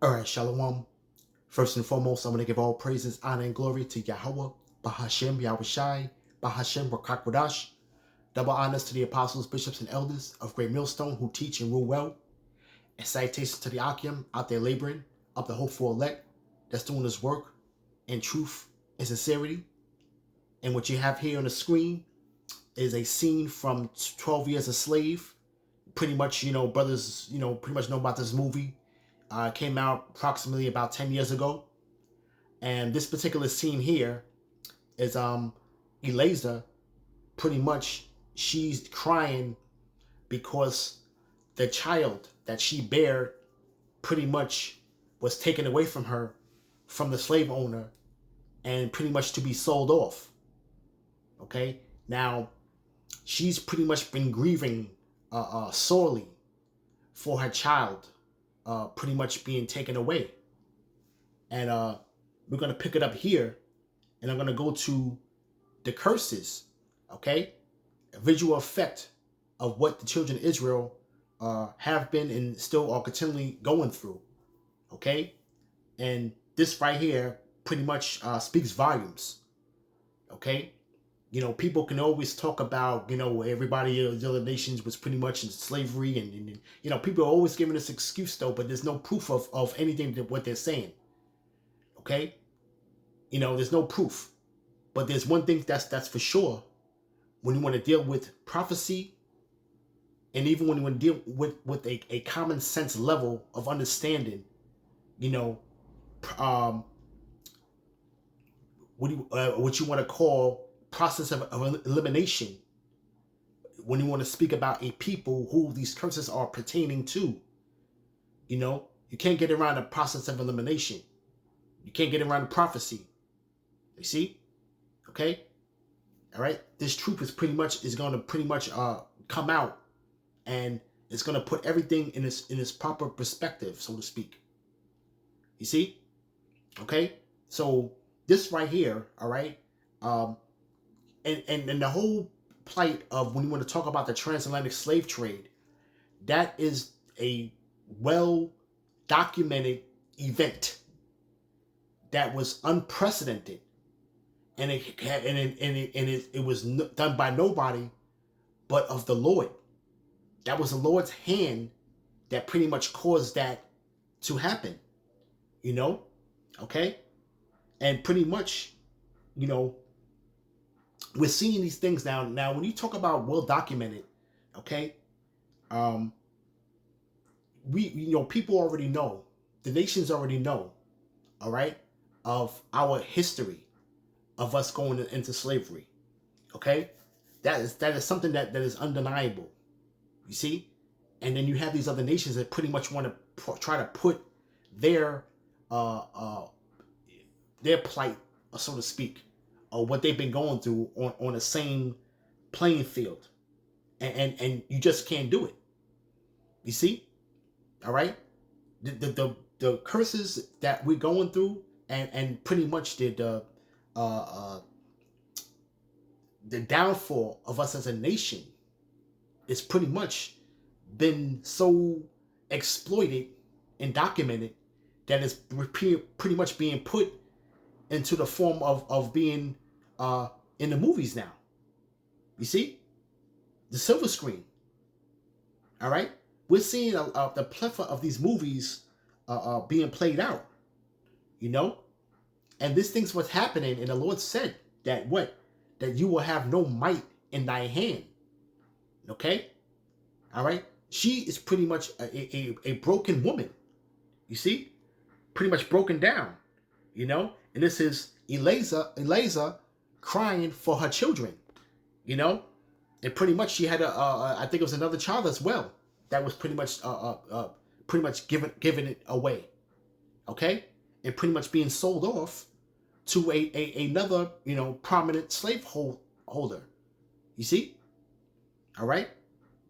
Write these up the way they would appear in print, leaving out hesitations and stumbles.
All right, Shalom. First and foremost, I'm going to give all praises, honor, and glory to Yahweh, Bahashem, Yahushai, Bahashem, Rakakwadash. Double honors to the apostles, bishops, and elders of Great Millstone who teach and rule well. And salutations to the Akim out there laboring, of the hopeful elect that's doing this work in truth and sincerity. And what you have here on the screen is a scene from 12 Years a Slave. Pretty much, brothers, pretty much know about this movie. Came out approximately about 10 years ago. And this particular scene here is Eliza, pretty much she's crying because the child that she bare pretty much was taken away from her from the slave owner and pretty much to be sold off. Okay, now she's pretty much been grieving sorely for her child pretty much being taken away. And we're going to pick it up here, and I'm going to go to the curses, okay? A visual effect of what the children of Israel have been and still are continually going through, okay? And this right here pretty much speaks volumes, okay? People can always talk about, everybody, the other nations was pretty much in slavery, and people are always giving this excuse though, but there's no proof of anything that what they're saying, okay? There's no proof, but there's one thing that's for sure. When you want to deal with prophecy, and even when you want to deal with a common sense level of understanding, um, what you want to call process of elimination, when you want to speak about a people who these curses are pertaining to, you can't get around the process of elimination. You can't get around the prophecy. You see? Okay? All right? This truth is going to pretty much come out, and it's going to put everything in its proper perspective, so to speak. You see? Okay? So this right here, all right? And the whole plight of when you want to talk about the transatlantic slave trade, that is a well documented event that was unprecedented, and it was done by nobody but of the Lord. That was the Lord's hand that pretty much caused that to happen, okay? And pretty much, we're seeing these things now. Now, when you talk about well documented, okay, people already know, the nations already know, all right, of our history of us going into slavery, okay. That is something that is undeniable. You see, and then you have these other nations that pretty much want to try to put their plight, so to speak, or what they've been going through on the same playing field, and you just can't do it. You see, all right, the curses that we're going through, and pretty much the downfall of us as a nation is pretty much been so exploited and documented that it's pretty much being put into the form of being in the movies now. You see, the silver screen. All right, we're seeing the plethora of these movies being played out. And this thing's what's happening. And the Lord said that that you will have no might in thy hand. Okay, all right. She is pretty much a broken woman. You see, pretty much broken down. And this is Eliza crying for her children. And pretty much she had I think it was another child as well that was pretty much given it away, okay, and pretty much being sold off to another prominent slave holder. You see, all right,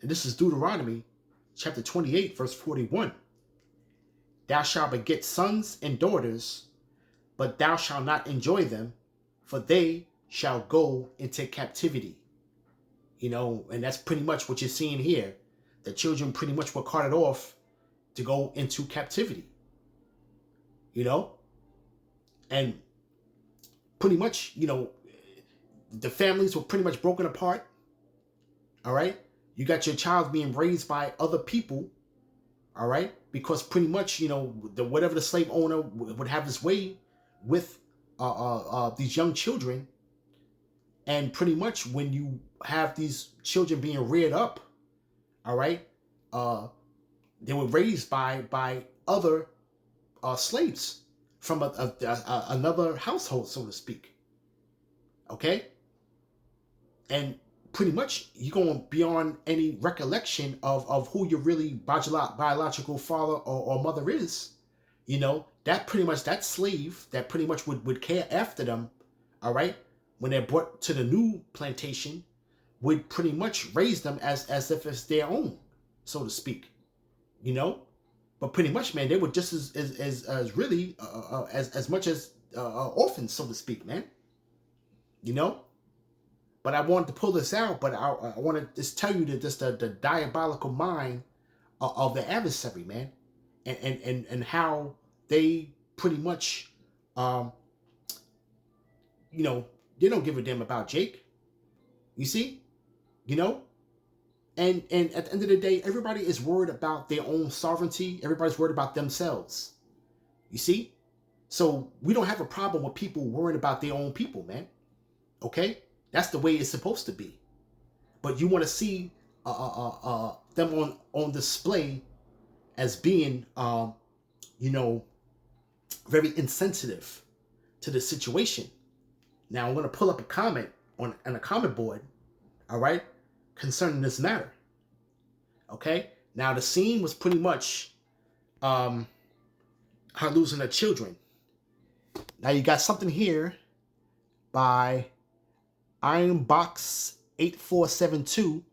and this is Deuteronomy chapter 28 verse 41. Thou shalt beget sons and daughters, but thou shalt not enjoy them, for they shall go into captivity. And that's pretty much what you're seeing here. The children pretty much were carted off to go into captivity. you know, and pretty much, you know, the families were pretty much broken apart. All right. You got your child being raised by other people. All right. Because pretty much, you know, whatever the slave owner would have his way with these young children. And pretty much when you have these children being reared up, all right, they were raised by other slaves from another household, so to speak. Okay? And pretty much you're going beyond any recollection of who your really biological father or mother is. You know, that pretty much, that slave that pretty much would care after them, all right, when they're brought to the new plantation, would pretty much raise them as if it's their own, so to speak. You know? But pretty much, man, they were just as really as much as orphans, so to speak, man. You know. But I wanted to pull this out, but I want to just tell you that just the diabolical mind of the adversary, man, and how they pretty much, you know, they don't give a damn about Jake. You see, you know. And at the end of the day, everybody is worried about their own sovereignty. Everybody's worried about themselves. You see? So we don't have a problem with people worrying about their own people, man. Okay? That's the way it's supposed to be. But you want to see them on display as being, you know, very insensitive to the situation. Now I'm going to pull up a comment on a comment board, all right, concerning this matter. Okay? Now the scene was pretty much her losing her children. Now you got something here by Ironbox 8472,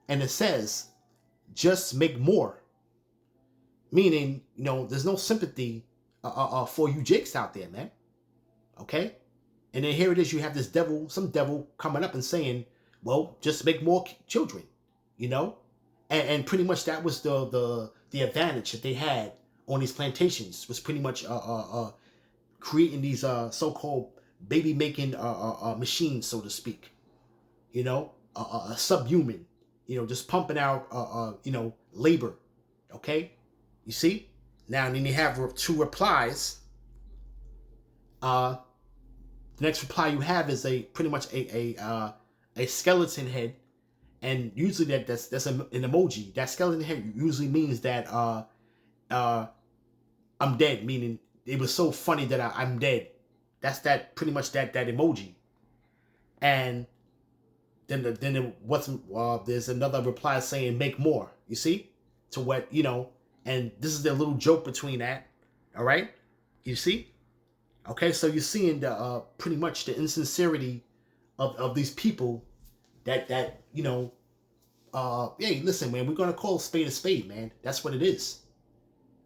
and it says, just make more. Meaning, you know, there's no sympathy for you Jakes out there, man. Okay? And then here it is, you have this devil, some devil coming up and saying, well, just make more children, you know? And pretty much that was the advantage that they had on these plantations, was pretty much creating these so-called baby making machines, so to speak, you know, subhuman, you know, just pumping out you know, labor. Okay, you see. Now then you have two replies. The next reply you have is pretty much a skeleton head, and usually that's an emoji. That skeleton head usually means that I'm dead, meaning it was so funny that I'm dead. That's pretty much that emoji. And then there's another reply saying make more. You see, to what, you know, and this is the little joke between that. All right, you see. Okay, so you're seeing the pretty much the insincerity of these people that you know. Hey, listen, man, we're gonna call a spade, man. That's what it is.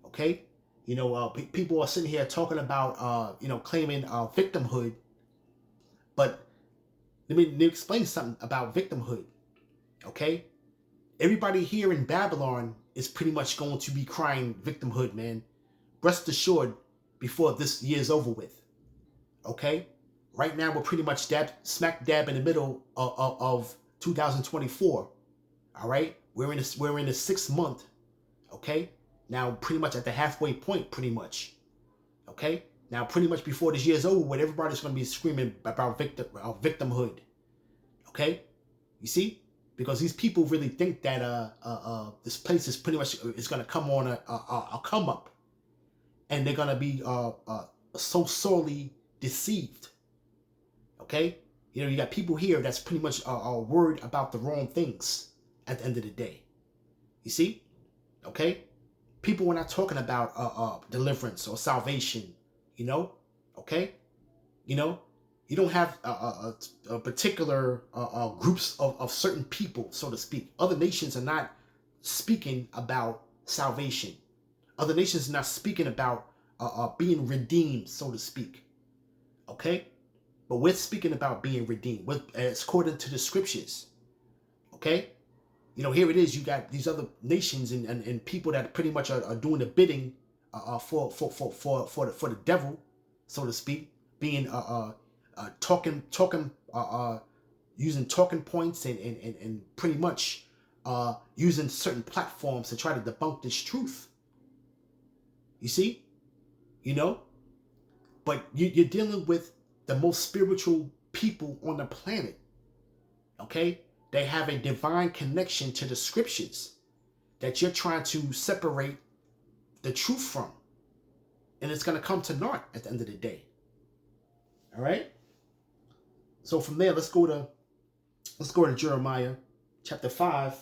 Okay, you know, people are sitting here talking about you know, claiming victimhood, but let me explain something about victimhood. Okay, everybody here in Babylon is pretty much going to be crying victimhood, man. Rest assured, before this year's over with. Okay, right now we're pretty much smack dab in the middle of 2024. All right, we're in the 6th month. Okay, now pretty much at the halfway point, pretty much. Okay, now pretty much before this year's over with, everybody's going to be screaming about victimhood. Okay, you see, because these people really think that this place is pretty much is going to come on a come up, and they're going to be so sorely deceived. Okay, you know, you got people here that's pretty much worried about the wrong things at the end of the day. You see? Okay? People are not talking about deliverance or salvation, you know? Okay? You know? You don't have a particular groups of certain people, so to speak. Other nations are not speaking about salvation. Other nations are not speaking about being redeemed, so to speak. Okay? But we're speaking about being redeemed. It's according to the scriptures. Okay? You know, here it is. You got these other nations and people that pretty much are doing the bidding for the devil, so to speak, being talking using talking points and pretty much using certain platforms to try to debunk this truth. You see, you know, but you're dealing with the most spiritual people on the planet. Okay, they have a divine connection to the scriptures that you're trying to separate the truth from, and it's going to come to naught at the end of the day. All right, so from there, let's go to Jeremiah chapter 5,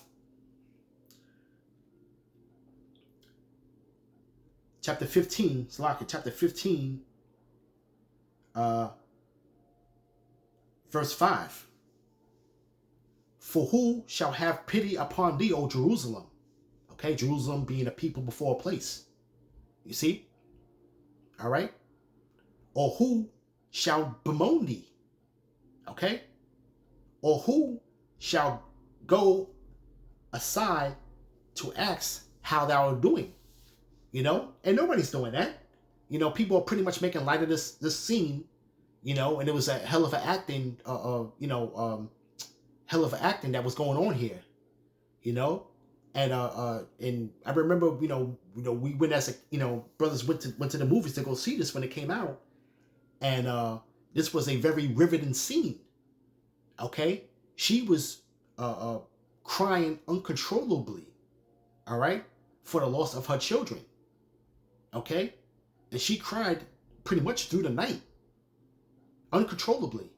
chapter 15. Salaki, chapter 15, verse 5. For who shall have pity upon thee, O Jerusalem? Okay, Jerusalem being a people before a place. You see? All right? Or who shall bemoan thee? Okay? Or who shall go aside to ask how thou art doing? You know? And nobody's doing that. You know, people are pretty much making light of this scene, you know, and it was a hell of an acting, hell of an acting that was going on here, you know? And I remember, we went as brothers went to the movies to go see this when it came out, and this was a very riveting scene. Okay, she was crying uncontrollably, all right, for the loss of her children. Okay, and she cried pretty much through the night, uncontrollably.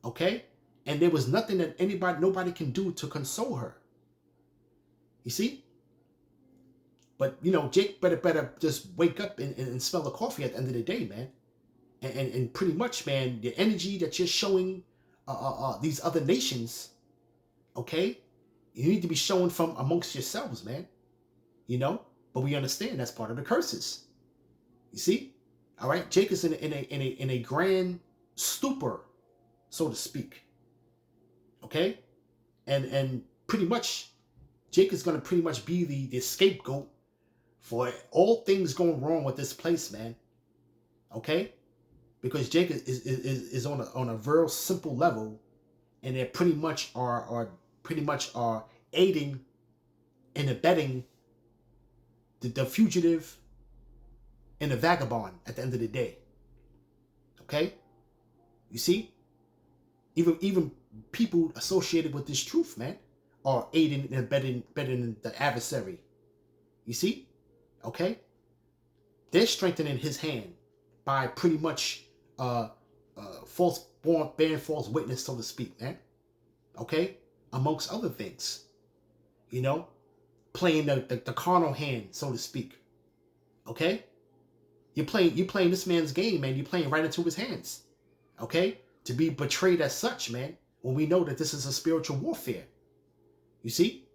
Okay, and there was nothing that nobody can do to console her. You see? But, Jake better just wake up and smell the coffee at the end of the day, man. And pretty much, man, the energy that you're showing these other nations, okay, you need to be showing from amongst yourselves, man. But we understand that's part of the curses. You see? All right? Jake is in a grand stupor, so to speak. Okay? And pretty much, Jake is going to pretty much be the scapegoat for all things going wrong with this place, man. Okay? Because Jake is on a very simple level, and they pretty much are aiding and abetting the fugitive and the vagabond at the end of the day. Okay? You see? Even people associated with this truth, man, are aiding and abetting the adversary. You see? Okay? They're strengthening his hand by pretty much bearing false witness, so to speak, man. Okay? Amongst other things. Playing the carnal hand, so to speak. Okay? You're playing this man's game, man. You're playing right into his hands. Okay? To be betrayed as such, man, when we know that this is a spiritual warfare. You see?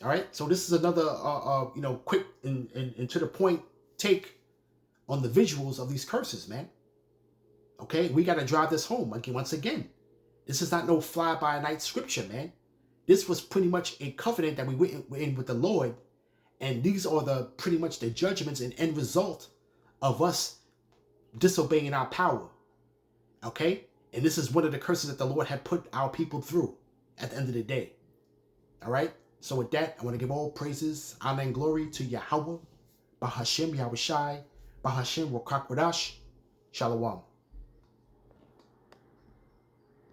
All right? So this is another, quick and to the point take on the visuals of these curses, man. Okay? We got to drive this home again. Once again, this is not no fly-by-night scripture, man. This was pretty much a covenant that we went in with the Lord, and these are pretty much the judgments and end result of us disobeying our power. Okay? And this is one of the curses that the Lord had put our people through at the end of the day. All right? So with that, I want to give all praises, honor, and glory to Yahweh, Bahashem Yahushai, Bahashem Rokakwadash, Shalom.